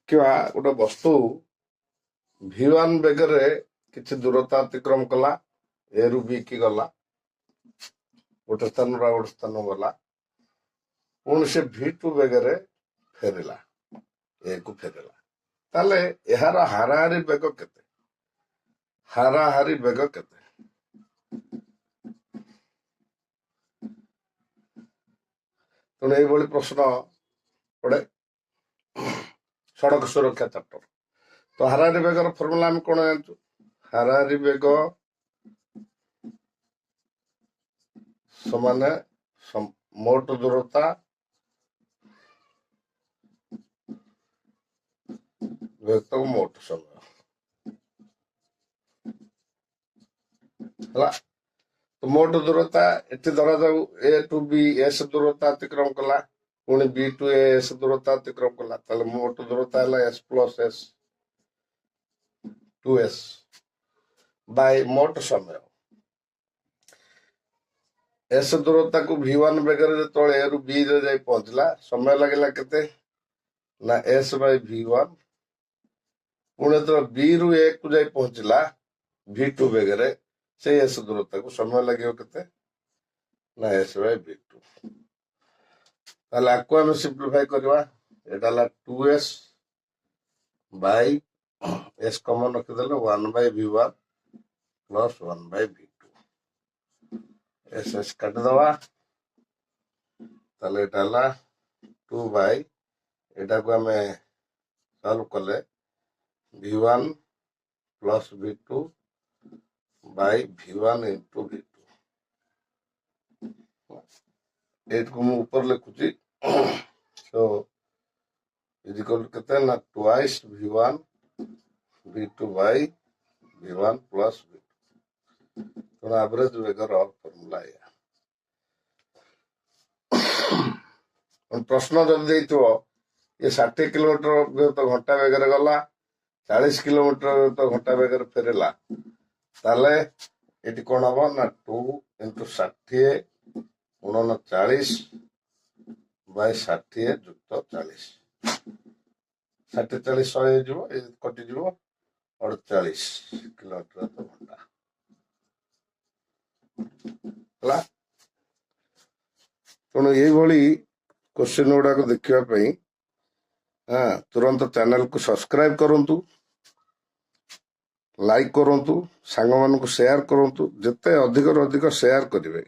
ଦେଖିବା ଗୋଟେ ବସ୍ତୁ v1 ବେଗରେ କିଛି ଦୂରତା ଅତିକ୍ରମ କଲା, ଏ ରୁ ବି କି ଗଲା, ଗୋଟେ ସ୍ଥାନରୁ ଆଉ ଗୋଟେ ସ୍ଥାନ ଗଲା, ପୁଣି ସେ v2 ବେଗରେ ଫେରିଲା, ଏ କୁ ଫେରିଲା। ତାହେଲେ ଏହାର ହାରାହାରି ବେଗ କେତେ? ହାରାହାରି ବେଗ କେତେ? ତେଣୁ ଏଇଭଳି ପ୍ରଶ୍ନ ପଡେ ସଡ଼କ ସୁରକ୍ଷା ଚାପ୍ଟର। ତ ହାରାହାରି ବେଗର ଫର୍ମୁଲା ଆମେ କଣ ଜାଣିଛୁ? ହାରାହାରି ବେଗ ସମାନେ ମୋଟ ଦୂରତା ବ୍ୟକ୍ତ ମୋଟ ସମୟ ହେଲା। ତ ମୋଟ ଦୂରତା ଏଠି ଧରାଯାଉ ଏ ଟୁ ବି ଏସ୍ ଦୂରତା ଅତିକ୍ରମ କଲା, ପୁଣି ବି ଟୁ ଏସ୍ ଦୂରତା ଅତିକ୍ରମ କଲା, ତାହେଲେ ମୋଟ ଦୂରତା ହେଲା s plus s two s by ମୋଟ ସମୟ। ଏସ୍ ଦୂରତାକୁ v1 ବେଗରେ ଯେତେବେଳେ ଏ ରୁ ବି ରେ ଯାଇ ପହଞ୍ଚିଲା, ସମୟ ଲାଗିଲା କେତେ? ନା ଏସ୍ ବାଇ v1। ପୁଣି ଯେତେବେଳେ ବି ରୁ ଏ କୁ ଯାଇ ପହଞ୍ଚିଲା v2 ବେଗରେ, ସେଇ ଏସ୍ ଦୂରତାକୁ ସମୟ ଲାଗିବ କେତେ? ନା ଏସ୍ ବାଇ v2। ତାହେଲେ ଆକୁ ଆମେ ସିମ୍ପ୍ଲିଫାଇ କରିବା। ଏଟା ହେଲା 2s ବାଇ ଏସ୍ କମନ ରଖିଦେଲେ 1 by v1 plus 1 by v2। S काटिदवा, ताले एटा हला 2 बाई एटा को आमे सॉल्व कले v1 plus v2 by v1 into v2। Eight को मैं ऊपर लिखुची, सो इज इक्वल केते ना twice v1 v2 by v1 plus v2। तो एवरेज वेगर फॉर्मूला है। प्रश्न जब देइथो ये 60 किलोमीटर तो घंटा बेगर गला, 40 किलोमीटर तो घंटा बेगर फेरला, ताले एटी कोन हबो ना 2 into 60 गुणन 40 बाय 60 जुक्त 40। 60 40 100 जीवो, ए कटि जीवो 48 किलोमीटर तो घंटा हला। तेणु ये क्वेश्चन गुड़ाक देखापी तुरंत चैनल को सब्सक्राइब करंतु, लाइक करंतु, सांग मानक शेयर करंतु, जिते अधिक शेयर करेंगे।